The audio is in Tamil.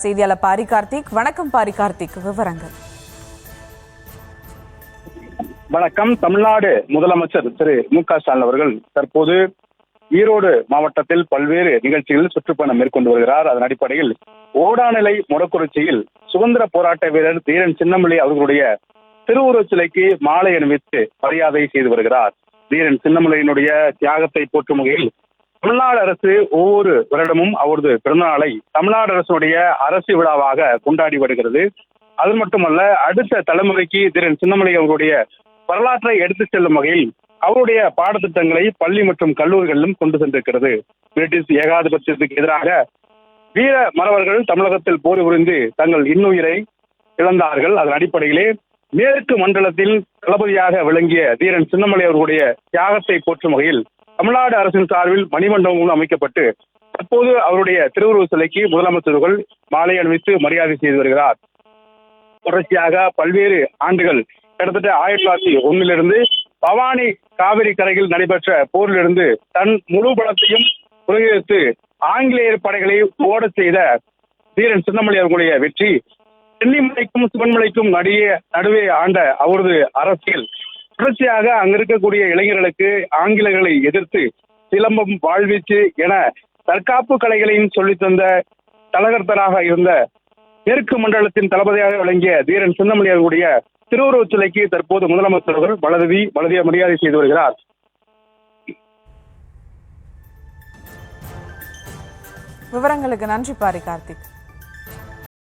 செய்தியாளர் பாரி கார்த்திக். வணக்கம் பாரி கார்த்திக், விவரங்கள். வணக்கம். தமிழ்நாடு முதலமைச்சர் திரு மு.க.ஸ்டாலின் அவர்கள் தற்போது ஈரோடு மாவட்டத்தில் பல்வேறு நிகழ்ச்சிகளில் சுற்றுப்பயணம் மேற்கொண்டு வருகிறார். அதன் அடிப்படையில் ஓடாநிலை மொடக்குறிச்சியில் சுதந்திர போராட்ட வீரர் தீரன் சின்னமலை அவர்களுடைய திருவுருவச் சிலைக்கு மாலை அணிவித்து மரியாதை செய்து வருகிறார். தீரன் சின்னமலையினுடைய தியாகத்தை போற்றும் வகையில் தமிழ்நாடு அரசு ஒவ்வொரு வருடமும் அவரது பிறந்தநாளை தமிழ்நாடு அரசுடைய அரசு விழாவாக கொண்டாடி வருகிறது. அது மட்டுமல்ல, அடுத்த தலைமுறைக்கு தீரன் சின்னமலை அவர்களுடைய வரலாற்றை எடுத்துச் செல்லும் வகையில் அவருடைய பாடத்திட்டங்களை பள்ளி மற்றும் கல்லூரிகளிலும் கொண்டு சென்றிருக்கிறது. பிரிட்டிஷ் ஏகாதிபத்தியத்துக்கு எதிராக வீர மறவர்கள் தமிழகத்தில் போர் புரிந்து தங்கள் இன்னுயிரை இழந்தார்கள். அதன் அடிப்படையிலே மேற்கு மண்டலத்தில் தளபதியாக விளங்கிய தீரன் சின்னமலை அவர்களுடைய தியாகத்தை போற்றும் வகையில் தமிழ்நாடு அரசின் சார்பில் மணிமண்டபங்களும் அமைக்கப்பட்டு தற்போது அவருடைய திருவுருவச் சிலைக்கு முதலமைச்சர்கள் மாலை அணிவித்து மரியாதை செய்து வருகிறார். தொடர்ச்சியாக பல்வேறு ஆண்டுகள் கிட்டத்தட்ட 1901 பவானி காவிரி கரையில் நடைபெற்ற போரிலிருந்து தன் முழு பலத்தையும் உபயோகித்து ஆங்கிலேயர் படைகளை ஓட செய்த தீரன் சின்னமலை அவர்களுடைய வெற்றி சென்னிமலைக்கும் சிவன்மலைக்கும் நடுவே ஆண்ட அவரது அரசியல் தொடர்ச்சியாக அங்க இருக்கக்கூடிய இளைஞர்களுக்கு ஆங்கிலேயர்களை எதிர்த்து சிலம்பம், வாழ்வீச்சு என தற்காப்பு கலைகளையும் சொல்லித்தந்த தலகர்த்தராக இருந்த மேற்கு மண்டலத்தின் தளபதியாக விளங்கிய தீரன் சின்னமலை அவர்களுடைய திருவுருவச் சிலைக்கு தற்போது முதலமைச்சர்கள் வலதிய மரியாதை செய்து வருகிறார். விவரங்களுக்கு நன்றி பாரி கார்த்திக்.